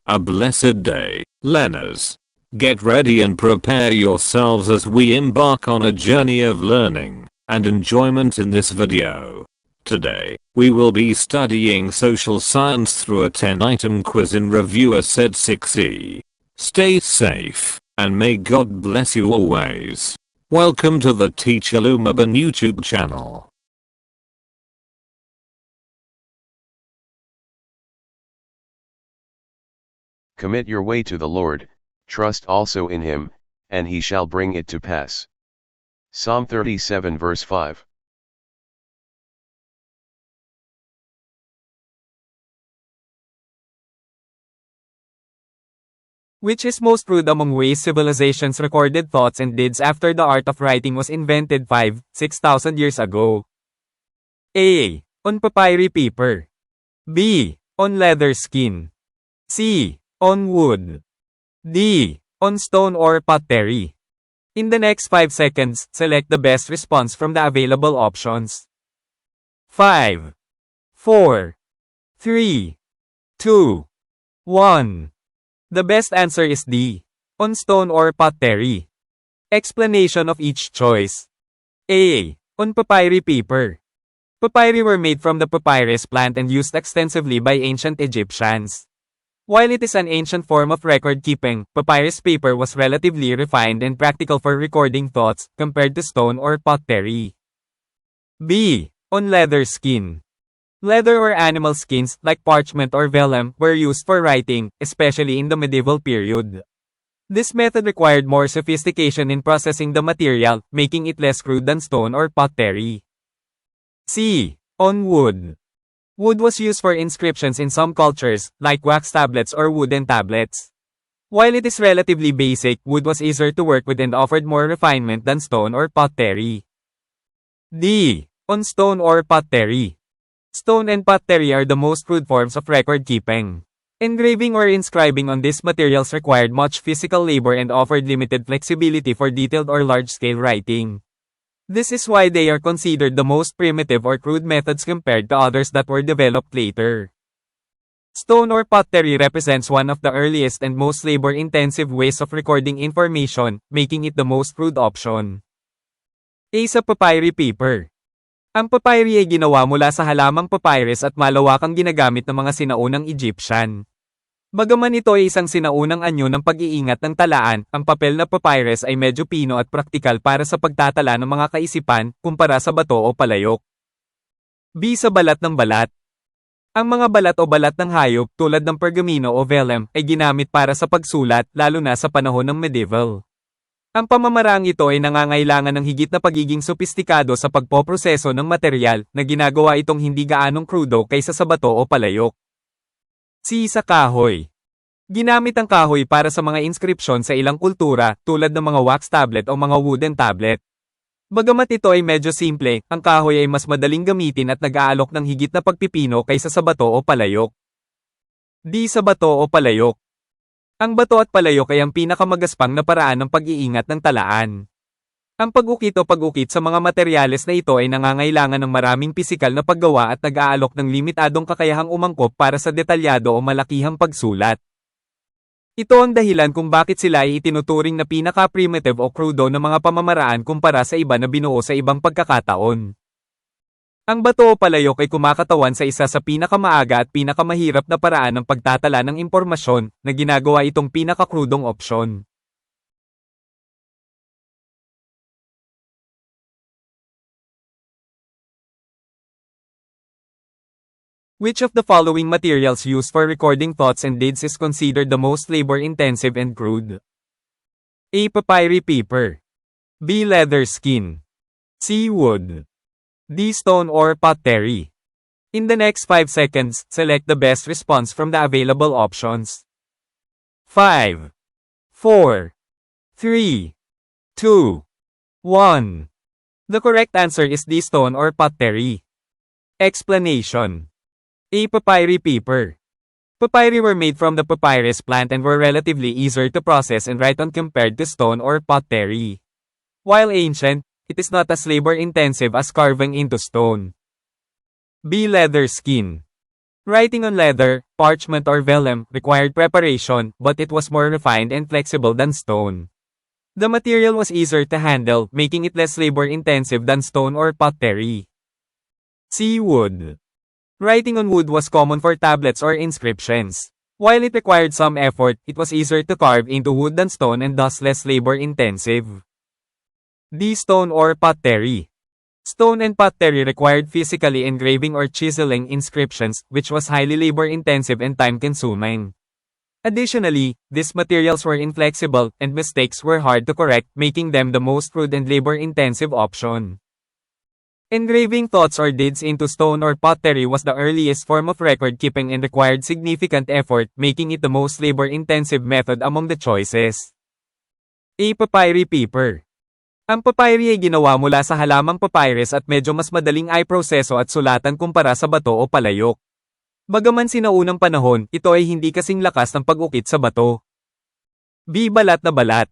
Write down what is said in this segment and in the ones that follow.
a blessed day, learners. Get ready and prepare yourselves as we embark on a journey of learning and enjoyment in this video. Today, we will be studying social science through a 10-item quiz in Reviewer Set 6E. Stay safe, and may God bless you always. Welcome to the Teacher Lumaban YouTube channel. Commit your way to the Lord, trust also in him, and he shall bring it to pass. Psalm 37 verse 5. Which is most rude among ways civilizations recorded thoughts and deeds after the art of writing was invented 5,000-6,000 years ago? A. On papyri paper. B. On leather skin. C. On wood. D. On stone or pottery. In the next 5 seconds, select the best response from the available options. 5, 4, 3, 2, 1. The best answer is D. On stone or pottery. Explanation of each choice. A. On papyri paper. Papyri were made from the papyrus plant and used extensively by ancient Egyptians. While it is an ancient form of record keeping, papyrus paper was relatively refined and practical for recording thoughts, compared to stone or pottery. B. On leather skin. Leather or animal skins, like parchment or vellum, were used for writing, especially in the medieval period. This method required more sophistication in processing the material, making it less crude than stone or pottery. C. On wood. Wood was used for inscriptions in some cultures, like wax tablets or wooden tablets. While it is relatively basic, wood was easier to work with and offered more refinement than stone or pottery. D. On stone or pottery. Stone and pottery are the most crude forms of record keeping. Engraving or inscribing on these materials required much physical labor and offered limited flexibility for detailed or large-scale writing. This is why they are considered the most primitive or crude methods compared to others that were developed later. Stone or pottery represents one of the earliest and most labor-intensive ways of recording information, making it the most crude option. A. Sa papyri paper. Ang papyri ay ginawa mula sa halamang papyrus at malawakang ginagamit ng mga sinaunang Egyptian. Bagaman ito ay isang sinaunang anyo ng pag-iingat ng talaan, ang papel na papyrus ay medyo pino at praktikal para sa pagtatala ng mga kaisipan, kumpara sa bato o palayok. B. Sa balat ng balat. Ang mga balat o balat ng hayop, tulad ng pergamino o vellum, ay ginamit para sa pagsulat, lalo na sa panahon ng medieval. Ang pamamaraang ito ay nangangailangan ng higit na pagiging sopistikado sa pagpoproseso ng material, na ginagawa itong hindi gaanong krudo kaysa sa bato o palayok. C. Sa kahoy. Ginamit ang kahoy para sa mga inskripsyon sa ilang kultura, tulad ng mga wax tablet o mga wooden tablet. Bagamat ito ay medyo simple, ang kahoy ay mas madaling gamitin at nag-aalok ng higit na pagpipino kaysa sa bato o palayok. D. Sa bato o palayok. Ang bato at palayok ay ang pinakamagaspang na paraan ng pag-iingat ng talaan. Ang pag-ukit o pag-ukit sa mga materyales na ito ay nangangailangan ng maraming pisikal na paggawa at nag-aalok ng limitadong kakayahang umangkop para sa detalyado o malakihang pagsulat. Ito ang dahilan kung bakit sila ay itinuturing na pinaka-primitive o krudo na mga pamamaraan kumpara sa iba na binuo sa ibang pagkakataon. Ang bato o palayok ay kumakatawan sa isa sa pinakamaaga at pinakamahirap na paraan ng pagtatala ng impormasyon, na ginagawa itong pinaka-krudong opsyon. Which of the following materials used for recording thoughts and deeds is considered the most labor-intensive and crude? A. Papyri paper. B. Leather skin. C. Wood. D. Stone or pottery. In the next 5 seconds, select the best response from the available options. 5, 4, 3, 2, 1. The correct answer is D. Stone or pottery. Explanation. A. Papyri paper. Papyri were made from the papyrus plant and were relatively easier to process and write on compared to stone or pottery. While ancient, it is not as labor-intensive as carving into stone. B. Leather skin. Writing on leather, parchment or vellum required preparation, but it was more refined and flexible than stone. The material was easier to handle, making it less labor-intensive than stone or pottery. C. Wood. Writing on wood was common for tablets or inscriptions. While it required some effort, it was easier to carve into wood than stone and thus less labor-intensive. D. Stone or pottery. Stone and pottery required physically engraving or chiseling inscriptions, which was highly labor-intensive and time-consuming. Additionally, these materials were inflexible, and mistakes were hard to correct, making them the most crude and labor-intensive option. Engraving thoughts or deeds into stone or pottery was the earliest form of record-keeping and required significant effort, making it the most labor-intensive method among the choices. A. Papyri paper. Ang papyri ay ginawa mula sa halamang papyrus at medyo mas madaling i-proseso at sulatan kumpara sa bato o palayok. Bagaman sinaunang panahon, ito ay hindi kasing lakas ng pag-ukit sa bato. B. Balat na balat.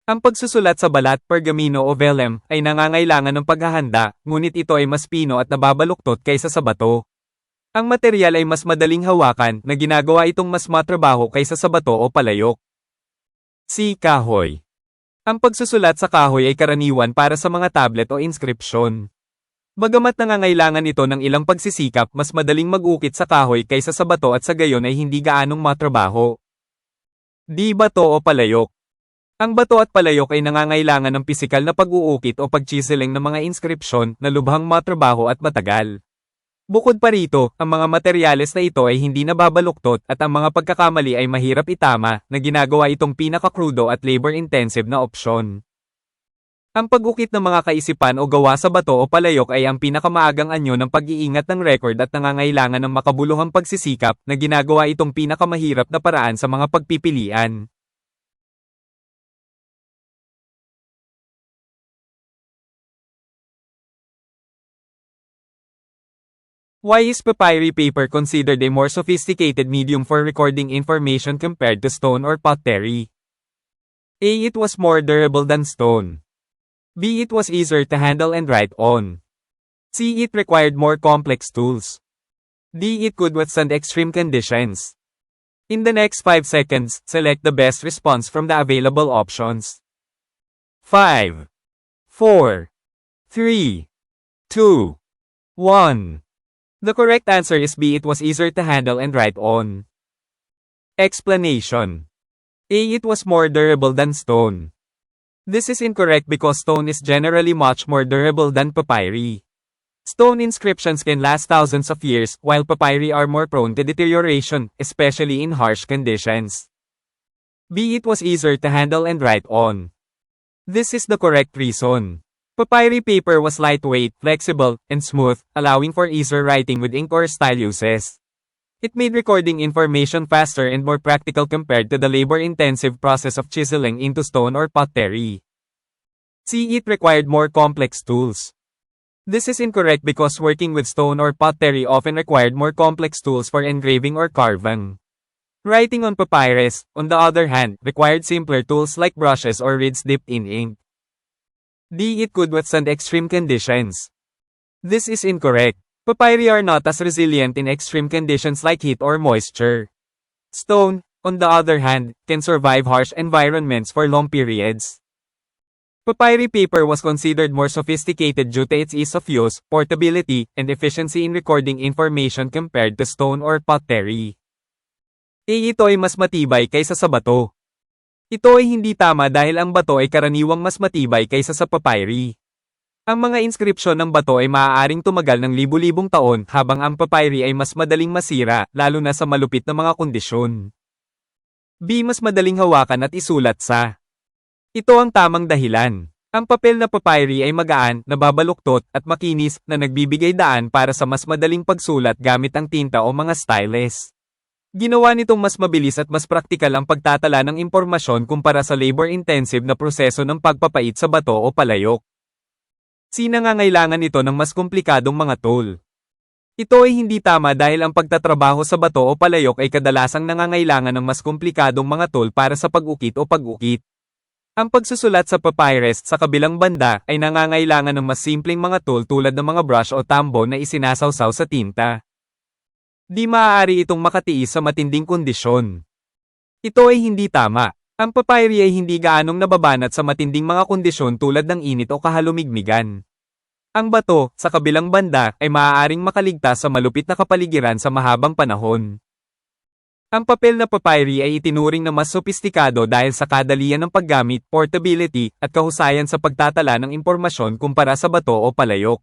Ang pagsusulat sa balat, pergamino o vellum, ay nangangailangan ng paghahanda, ngunit ito ay mas pino at nababaluktot kaysa sa bato. Ang material ay mas madaling hawakan, na ginagawa itong mas matrabaho kaysa sa bato o palayok. C. Kahoy. Ang pagsusulat sa kahoy ay karaniwan para sa mga tablet o inskripsyon. Bagamat nangangailangan ito ng ilang pagsisikap, mas madaling mag-ukit sa kahoy kaysa sa bato at sa gayon ay hindi gaanong matrabaho. D. Bato o palayok. Ang bato at palayok ay nangangailangan ng pisikal na pag-uukit o pag-chiseling ng mga inskripsyon na lubhang matrabaho at matagal. Bukod pa rito, ang mga materyales na ito ay hindi nababaluktot at ang mga pagkakamali ay mahirap itama, na ginagawa itong pinakakrudo at labor-intensive na opsyon. Ang pag-ukit ng mga kaisipan o gawa sa bato o palayok ay ang pinakamaagang anyo ng pag-iingat ng record at nangangailangan ng makabuluhang pagsisikap, na ginagawa itong pinakamahirap na paraan sa mga pagpipilian. Why is papyri paper considered a more sophisticated medium for recording information compared to stone or pottery? A. It was more durable than stone. B. It was easier to handle and write on. C. It required more complex tools. D. It could withstand extreme conditions. In the next 5 seconds, select the best response from the available options. 5, 4, 3, 2, 1. The correct answer is B. It was easier to handle and write on. Explanation. A. It was more durable than stone. This is incorrect because stone is generally much more durable than papyri. Stone inscriptions can last thousands of years, while papyri are more prone to deterioration, especially in harsh conditions. B. It was easier to handle and write on. This is the correct reason. Papyri paper was lightweight, flexible, and smooth, allowing for easier writing with ink or style uses. It made recording information faster and more practical compared to the labor-intensive process of chiseling into stone or pottery. C. It required more complex tools. This is incorrect because working with stone or pottery often required more complex tools for engraving or carving. Writing on papyrus, on the other hand, required simpler tools like brushes or reeds dipped in ink. D. It could withstand extreme conditions. This is incorrect. Papyri are not as resilient in extreme conditions like heat or moisture. Stone, on the other hand, can survive harsh environments for long periods. Papyri paper was considered more sophisticated due to its ease of use, portability, and efficiency in recording information compared to stone or pottery. A. Ito ay mas matibay kaysa sa bato. Ito ay hindi tama dahil ang bato ay karaniwang mas matibay kaysa sa papyri. Ang mga inskripsyon ng bato ay maaaring tumagal ng libu-libong taon, habang ang papyri ay mas madaling masira, lalo na sa malupit na mga kondisyon. B. Mas madaling hawakan at isulat sa. Ito ang tamang dahilan. Ang papel na papyri ay magaan, nababaluktot, at makinis, na nagbibigay daan para sa mas madaling pagsulat gamit ang tinta o mga stylus. Ginawa nitong mas mabilis at mas praktikal ang pagtatala ng impormasyon kumpara sa labor-intensive na proseso ng pagpapait sa bato o palayok. Nangangailangan ito ng mas komplikadong mga tool. Ito ay hindi tama dahil ang pagtatrabaho sa bato o palayok ay kadalasang nangangailangan ng mas komplikadong mga tool para sa pag-ukit o pag-ukit. Ang pagsusulat sa papyrus sa kabilang banda ay nangangailangan ng mas simpleng mga tool tulad ng mga brush o tambo na isinasawsaw sa tinta. Di maaari itong makatiis sa matinding kondisyon. Ito ay hindi tama. Ang papyri ay hindi gaanong nababanat sa matinding mga kondisyon tulad ng init o kahalumigmigan. Ang bato, sa kabilang banda, ay maaaring makaligtas sa malupit na kapaligiran sa mahabang panahon. Ang papel na papyri ay itinuring na mas sopistikado dahil sa kadalian ng paggamit, portability, at kahusayan sa pagtatala ng impormasyon kumpara sa bato o palayok.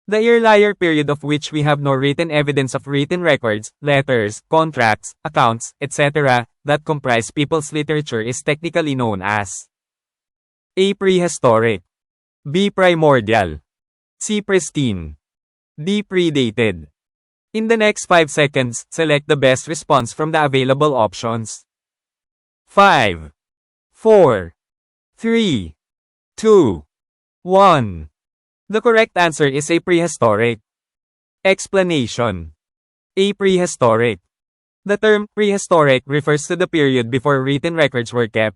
The earlier period of which we have no written evidence of written records, letters, contracts, accounts, etc., that comprise people's literature is technically known as A. Prehistoric, B. Primordial, C. Pristine, D. Predated. In the next 5 seconds, select the best response from the available options. 5, 4, 3, 2, 1. The correct answer is A. Prehistoric. Explanation. A. Prehistoric. The term prehistoric refers to the period before written records were kept.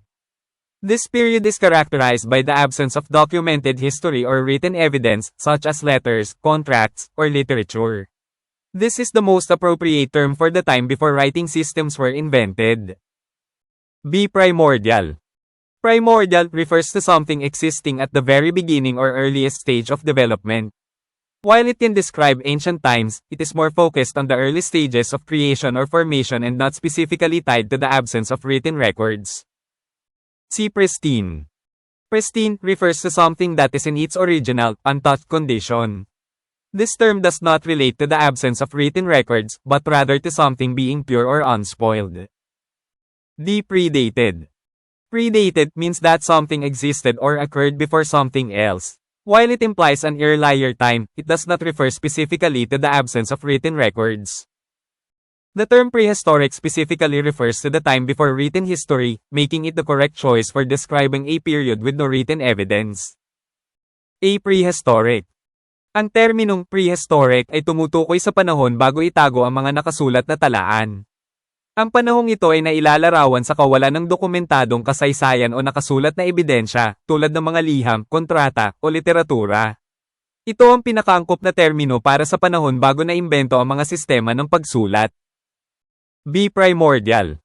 This period is characterized by the absence of documented history or written evidence, such as letters, contracts, or literature. This is the most appropriate term for the time before writing systems were invented. B. Primordial. Primordial refers to something existing at the very beginning or earliest stage of development. While it can describe ancient times, it is more focused on the early stages of creation or formation and not specifically tied to the absence of written records. C. Pristine. Pristine refers to something that is in its original, untouched condition. This term does not relate to the absence of written records, but rather to something being pure or unspoiled. D. Predated. Predated means that something existed or occurred before something else. While it implies an earlier time, it does not refer specifically to the absence of written records. The term prehistoric specifically refers to the time before written history, making it the correct choice for describing a period with no written evidence. A. Prehistoric. Ang terminong prehistoric ay tumutukoy sa panahon bago itago ang mga nakasulat na talaan. Ang panahong ito ay nailalarawan sa kawalan ng dokumentadong kasaysayan o nakasulat na ebidensya, tulad ng mga liham, kontrata, o literatura. Ito ang pinakaangkop na termino para sa panahon bago na imbento ang mga sistema ng pagsulat. B. Primordial.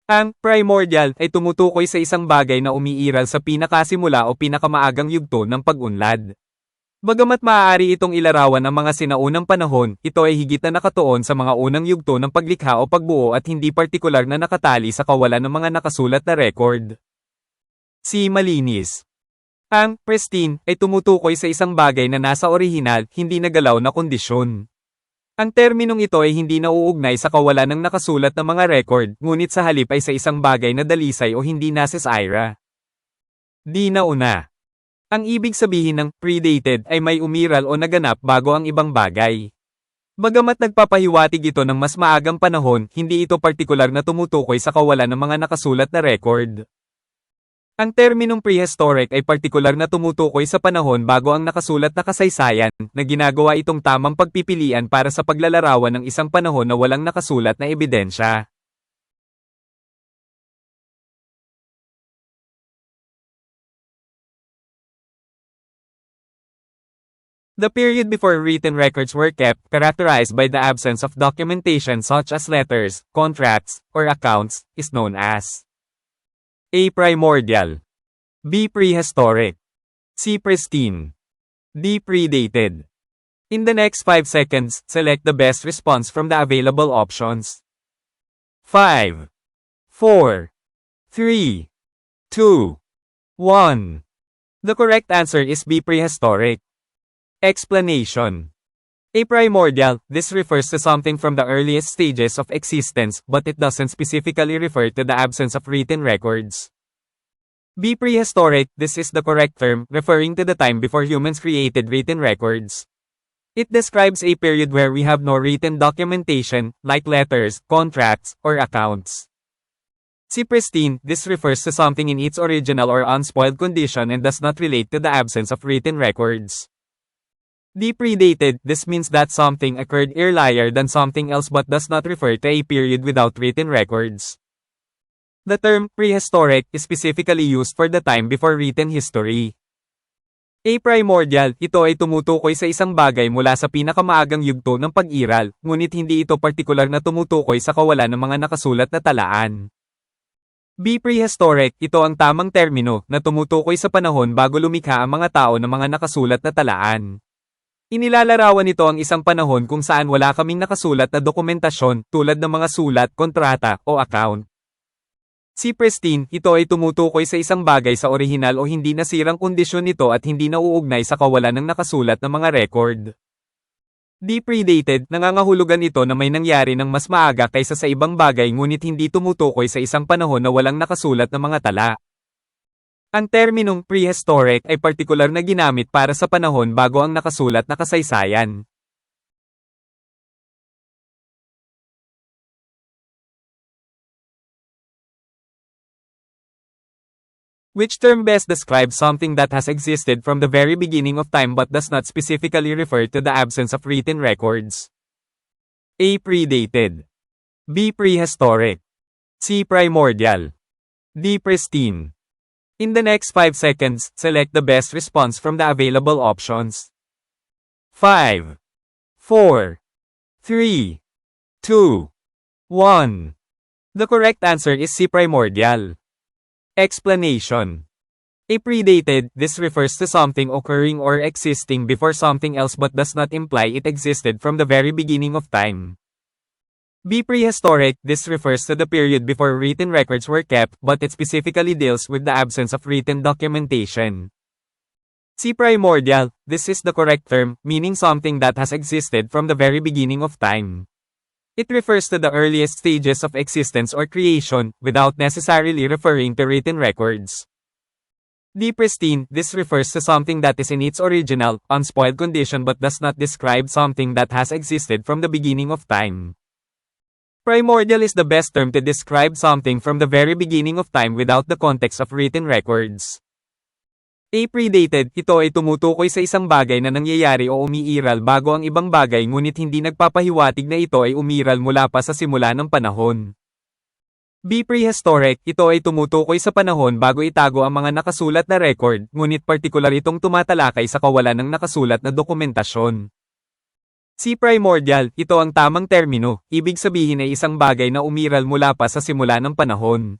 Ang primordial ay tumutukoy sa isang bagay na umiiral sa pinakasimula o pinakamaagang yugto ng pag-unlad. Bagamat maaari itong ilarawan ng mga sinaunang panahon, ito ay higit na nakatuon sa mga unang yugto ng paglikha o pagbuo at hindi partikular na nakatali sa kawalan ng mga nakasulat na record. C. Malinis. Ang pristine ay tumutukoy sa isang bagay na nasa orihinal, hindi nagalaw na kondisyon. Ang terminong ito ay hindi nauugnay sa kawalan ng nakasulat na mga record, ngunit sa halip ay sa isang bagay na dalisay o hindi nasisira. D. Nauna. Ang ibig sabihin ng predated ay may umiral o naganap bago ang ibang bagay. Bagamat nagpapahiwatig ito ng mas maagang panahon, hindi ito partikular na tumutukoy sa kawalan ng mga nakasulat na record. Ang terminong prehistoric ay partikular na tumutukoy sa panahon bago ang nakasulat na kasaysayan, na ginagawa itong tamang pagpipilian para sa paglalarawan ng isang panahon na walang nakasulat na ebidensya. The period before written records were kept, characterized by the absence of documentation such as letters, contracts, or accounts, is known as A. Primordial, B. Prehistoric, C. Pristine, D. Predated. In the next 5 seconds, select the best response from the available options. 5, 4, 3, 2, 1. The correct answer is B. Prehistoric. Explanation. A primordial, this refers to something from the earliest stages of existence, but it doesn't specifically refer to the absence of written records. B. Prehistoric, this is the correct term, referring to the time before humans created written records. It describes a period where we have no written documentation, like letters, contracts, or accounts. C. Pristine, this refers to something in its original or unspoiled condition and does not relate to the absence of written records. D. Predated, this means that something occurred earlier than something else but does not refer to a period without written records. The term prehistoric is specifically used for the time before written history. A primordial, ito ay tumutukoy sa isang bagay mula sa pinakamaagang yugto ng pag-iral, ngunit hindi ito partikular na tumutukoy sa kawalan ng mga nakasulat na talaan. B. Prehistoric, ito ang tamang termino na tumutukoy sa panahon bago lumikha ang mga tao ng mga nakasulat na talaan. Inilalarawan nito ang isang panahon kung saan wala kaming nakasulat na dokumentasyon tulad ng mga sulat, kontrata, o account. Si pristine, ito ay tumutukoy sa isang bagay sa orihinal o hindi nasirang kondisyon nito at hindi nauugnay sa kawalan ng nakasulat na mga record. Di predated, nangangahulugan ito na may nangyari ng mas maaga kaysa sa ibang bagay ngunit hindi tumutukoy sa isang panahon na walang nakasulat na mga tala. Ang terminong prehistoric ay partikular na ginamit para sa panahon bago ang nakasulat na kasaysayan. Which term best describes something that has existed from the very beginning of time but does not specifically refer to the absence of written records? A. Predated. B. Prehistoric. C. Primordial. D. Pristine. In the next 5 seconds, select the best response from the available options. 5, 4, 3, 2, 1. The correct answer is C. Primordial. Explanation. A predated, this refers to something occurring or existing before something else but does not imply it existed from the very beginning of time. B. Prehistoric, this refers to the period before written records were kept but it specifically deals with the absence of written documentation. C. Primordial, this is the correct term, meaning something that has existed from the very beginning of time. It refers to the earliest stages of existence or creation, without necessarily referring to written records. D. Pristine, this refers to something that is in its original, unspoiled condition but does not describe something that has existed from the beginning of time. Primordial is the best term to describe something from the very beginning of time without the context of written records. A. Predated, ito ay tumutukoy sa isang bagay na nangyayari o umiiral bago ang ibang bagay ngunit hindi nagpapahiwatig na ito ay umiral mula pa sa simula ng panahon. B. Prehistoric, ito ay tumutukoy sa panahon bago itago ang mga nakasulat na record, ngunit partikular itong tumatalakay sa kawalan ng nakasulat na dokumentasyon. C. Primordial, ito ang tamang termino, ibig sabihin ay isang bagay na umiral mula pa sa simula ng panahon.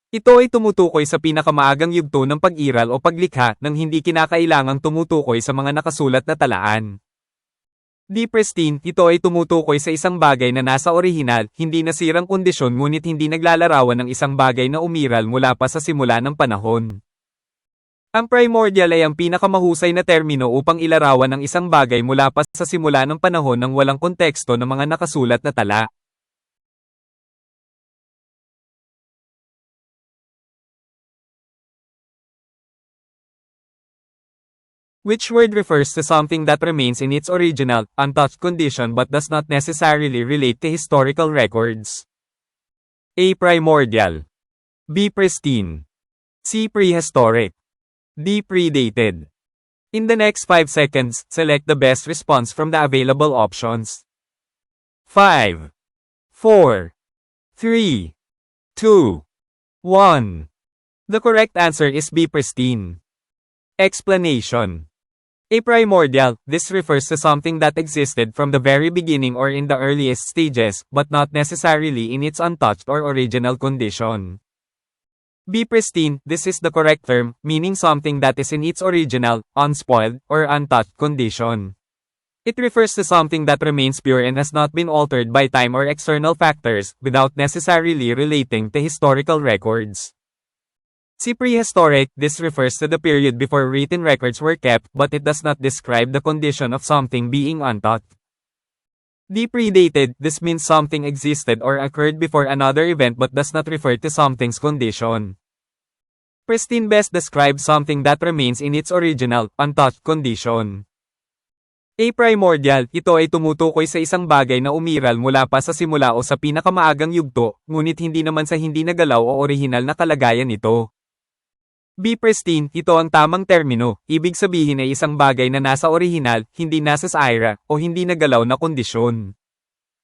Ito ay tumutukoy sa pinakamaagang yugto ng pag-iral o paglikha nang hindi kinakailangang tumutukoy sa mga nakasulat na talaan. D. Pristine, ito ay tumutukoy sa isang bagay na nasa orihinal, hindi nasirang kondisyon ngunit hindi naglalarawan ng isang bagay na umiral mula pa sa simula ng panahon. Ang primordial ay ang pinakamahusay na termino upang ilarawan ang isang bagay mula pa sa simula ng panahon ng walang konteksto ng mga nakasulat na tala. Which word refers to something that remains in its original, untouched condition but does not necessarily relate to historical records? A. Primordial. B. Pristine. C. Prehistoric. D. Predated. In the next 5 seconds, select the best response from the available options. 5, 4, 3, 2, 1. The correct answer is B. Pristine. Explanation. A primordial, this refers to something that existed from the very beginning or in the earliest stages, but not necessarily in its untouched or original condition. B. Pristine, this is the correct term, meaning something that is in its original, unspoiled, or untouched condition. It refers to something that remains pure and has not been altered by time or external factors, without necessarily relating to historical records. C. Prehistoric, this refers to the period before written records were kept, but it does not describe the condition of something being untouched. D. Predated, this means something existed or occurred before another event but does not refer to something's condition. Pristine best describes something that remains in its original, untouched condition. A. Primordial, ito ay tumutukoy sa isang bagay na umiral mula pa sa simula o sa pinakamaagang yugto, ngunit hindi naman sa hindi nagalaw o orihinal na kalagayan nito. B. Pristine, ito ang tamang termino, ibig sabihin ay isang bagay na nasa orihinal, hindi nasa saira, o hindi nagalaw na kondisyon.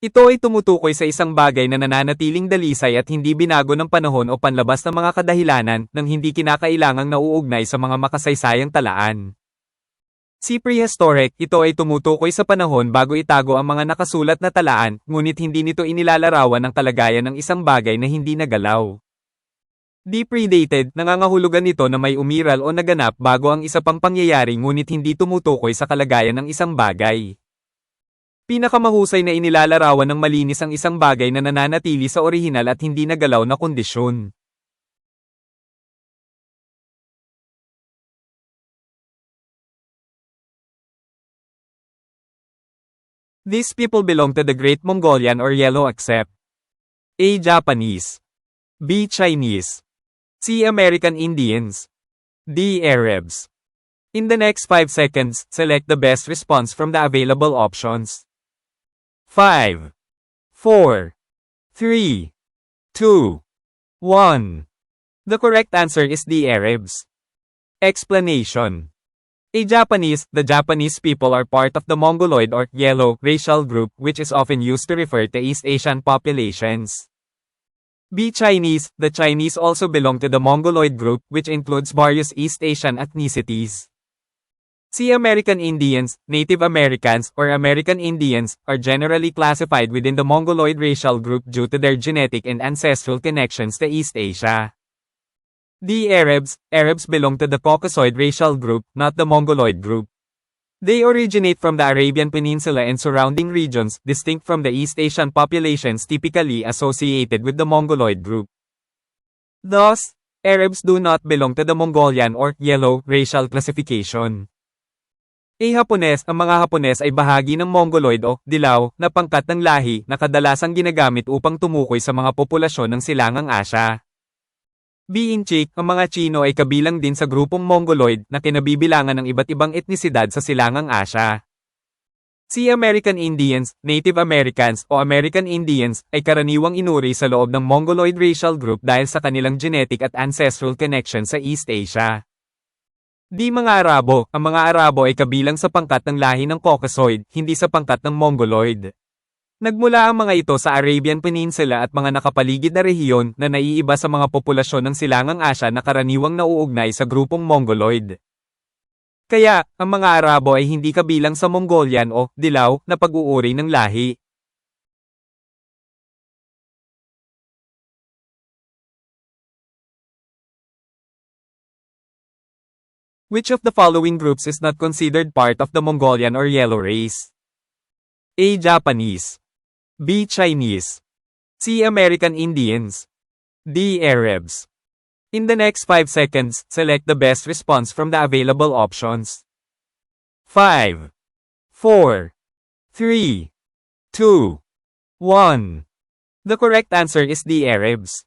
Ito ay tumutukoy sa isang bagay na nananatiling dalisay at hindi binago ng panahon o panlabas ng mga kadahilanan nang hindi kinakailangang nauugnay sa mga makasaysayang talaan. Si prehistoric, ito ay tumutukoy sa panahon bago itago ang mga nakasulat na talaan, ngunit hindi nito inilalarawan ang kalagayan ng isang bagay na hindi nagalaw. Depredated, nangangahulugan nito na may umiral o naganap bago ang isa pang pangyayari ngunit hindi tumutukoy sa kalagayan ng isang bagay. Pinakamahusay na inilalarawan ng malinis ang isang bagay na nananatili sa orihinal at hindi nagalaw na kondisyon. These people belong to the Great Mongolian or Yellow Except A. Japanese, B. Chinese, C. American Indians, D. Arabs. In the next 5 seconds, select the best response from the available options. 5, 4, 3, 2, 1. The correct answer is the Arabs. Explanation. The Japanese people are part of the Mongoloid or Yellow racial group which is often used to refer to East Asian populations. B. Chinese, the Chinese also belong to the Mongoloid group which includes various East Asian ethnicities. C. American Indians, Native Americans, or American Indians, are generally classified within the Mongoloid racial group due to their genetic and ancestral connections to East Asia. D. Arabs belong to the Caucasoid racial group, not the Mongoloid group. They originate from the Arabian Peninsula and surrounding regions, distinct from the East Asian populations typically associated with the Mongoloid group. Thus, Arabs do not belong to the Mongolian or Yellow racial classification. Hapones, ang mga Hapones ay bahagi ng Mongoloid o dilaw na pangkat ng lahi na kadalasang ginagamit upang tumukoy sa mga populasyon ng Silangang Asya. Inchik, ang mga Chino ay kabilang din sa grupong Mongoloid na kinabibilangan ng iba't ibang etnisidad sa Silangang Asya. Si American Indians, Native Americans o American Indians ay karaniwang inuri sa loob ng Mongoloid racial group dahil sa kanilang genetic at ancestral connection sa East Asia. Mga Arabo, ang mga Arabo ay kabilang sa pangkat ng lahi ng Caucasoid, hindi sa pangkat ng Mongoloid. Nagmula ang mga ito sa Arabian Peninsula at mga nakapaligid na rehiyon na naiiba sa mga populasyon ng Silangang Asya na karaniwang nauugnay sa grupong Mongoloid. Kaya, ang mga Arabo ay hindi kabilang sa Mongolian o dilaw na pag-uuri ng lahi. Which of the following groups is not considered part of the Mongolian or Yellow race? A. Japanese, B. Chinese, C. American Indians, D. Arabs. In the next 5 seconds, select the best response from the available options. 5, 4, 3, 2, 1. The correct answer is the Arabs.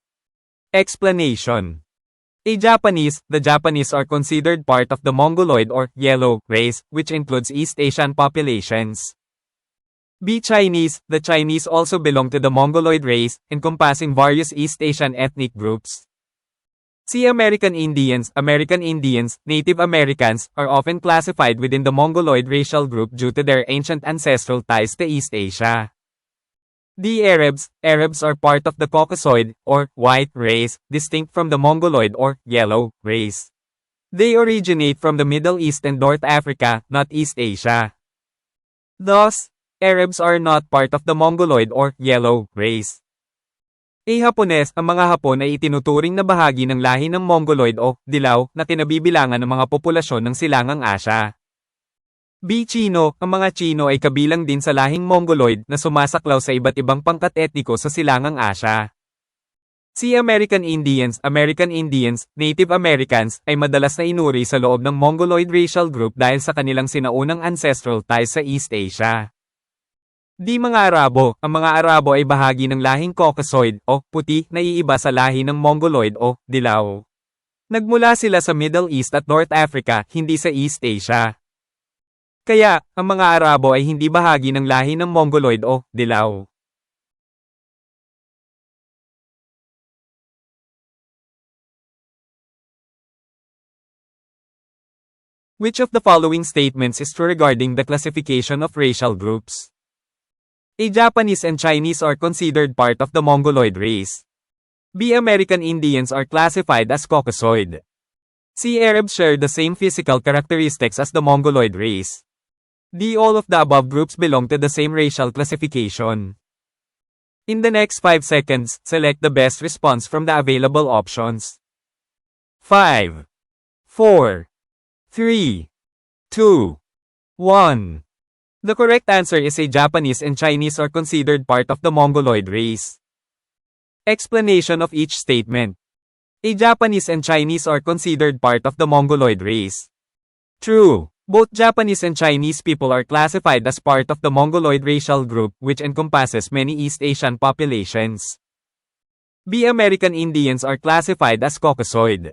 Explanation. The Japanese are considered part of the Mongoloid or Yellow race, which includes East Asian populations. B. Chinese, the Chinese also belong to the Mongoloid race, encompassing various East Asian ethnic groups. C. American Indians, Native Americans, are often classified within the Mongoloid racial group due to their ancient ancestral ties to East Asia. D. Arabs are part of the Caucasoid, or white race, distinct from the Mongoloid or Yellow race. They originate from the Middle East and North Africa, not East Asia. Thus, Arabs are not part of the Mongoloid or Yellow race. Hapones, ang mga Hapon ay itinuturing na bahagi ng lahi ng Mongoloid o dilaw na kinabibilangan ng mga populasyon ng Silangang Asya. B. Chino, ang mga Chino ay kabilang din sa lahing Mongoloid na sumasaklaw sa iba't ibang pangkat etniko sa Silangang Asya. Si American Indians, Native Americans, ay madalas na inuri sa loob ng Mongoloid racial group dahil sa kanilang sinaunang ancestral ties sa East Asia. Mga Arabo, ang mga Arabo ay bahagi ng lahing Caucasoid o puti na iiba sa lahi ng Mongoloid o dilaw. Nagmula sila sa Middle East at North Africa, hindi sa East Asia. Kaya, ang mga Arabo ay hindi bahagi ng lahi ng Mongoloid o dilaw. Which of the following statements is true regarding the classification of racial groups? A. Japanese and Chinese are considered part of the Mongoloid race. B. American Indians are classified as Caucasoid. C. Arabs share the same physical characteristics as the Mongoloid race. D. All of the above groups belong to the same racial classification. In the next 5 seconds, select the best response from the available options. 5, 4, 3, 2, 1. The correct answer is A. Japanese and Chinese are considered part of the Mongoloid race. Explanation of each statement. A. Japanese and Chinese are considered part of the Mongoloid race. True. Both Japanese and Chinese people are classified as part of the Mongoloid racial group, which encompasses many East Asian populations. B. American Indians are classified as Caucasoid.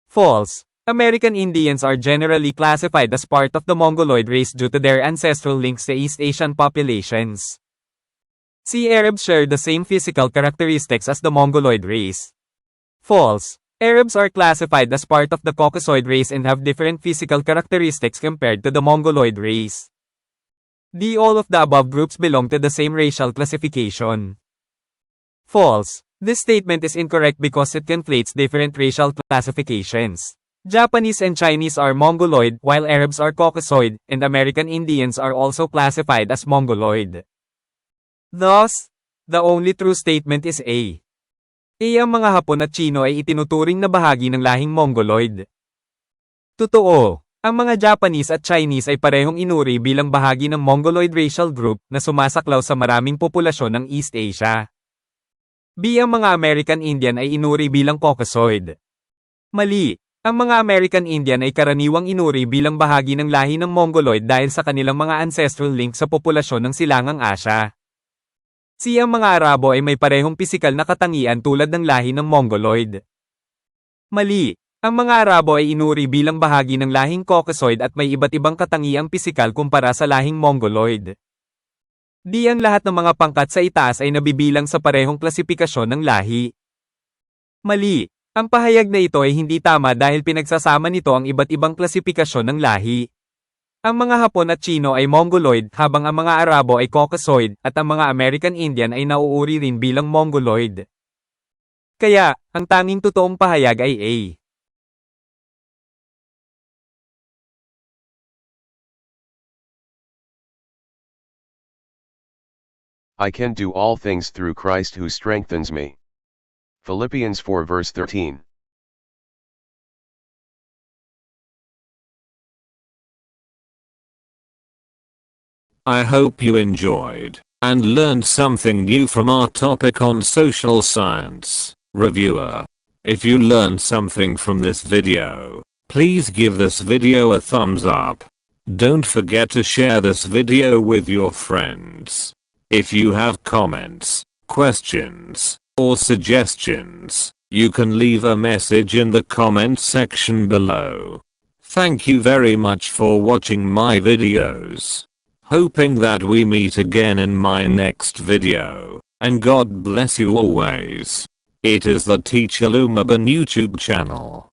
False. American Indians are generally classified as part of the Mongoloid race due to their ancestral links to East Asian populations. C. Arabs share the same physical characteristics as the Mongoloid race. False. Arabs are classified as part of the Caucasoid race and have different physical characteristics compared to the Mongoloid race. D. All of the above groups belong to the same racial classification. False. This statement is incorrect because it conflates different racial classifications. Japanese and Chinese are Mongoloid, while Arabs are Caucasoid, and American Indians are also classified as Mongoloid. Thus, the only true statement is A. Ang mga Hapon at Chino ay itinuturing na bahagi ng lahing Mongoloid. Totoo, ang mga Japanese at Chinese ay parehong inuri bilang bahagi ng Mongoloid racial group na sumasaklaw sa maraming populasyon ng East Asia. B. Ang mga American Indian ay inuri bilang Caucasoid. Mali, ang mga American Indian ay karaniwang inuri bilang bahagi ng lahi ng Mongoloid dahil sa kanilang mga ancestral link sa populasyon ng Silangang Asya. C. Ang mga Arabo ay may parehong pisikal na katangian tulad ng lahi ng Mongoloid. Mali, ang mga Arabo ay inuri bilang bahagi ng lahing Caucasoid at may iba't ibang katangiang pisikal kumpara sa lahing Mongoloid. D. Ang lahat ng mga pangkat sa itaas ay nabibilang sa parehong klasipikasyon ng lahi. Mali, ang pahayag na ito ay hindi tama dahil pinagsasama nito ang iba't ibang klasipikasyon ng lahi. Ang mga Hapon at Chino ay Mongoloid, habang ang mga Arabo ay Caucasoid, at ang mga American Indian ay nauuri rin bilang Mongoloid. Kaya, ang tanging totoong pahayag ay A. I can do all things through Christ who strengthens me. Philippians 4 verse 13. I hope you enjoyed and learned something new from our topic on social science. Reviewer, if you learned something from this video, please give this video a thumbs up. Don't forget to share this video with your friends. If you have comments, questions, or suggestions, you can leave a message in the comment section below. Thank you very much for watching my videos. Hoping that we meet again in my next video, and God bless you always. It is the Teacher Lumaban YouTube channel.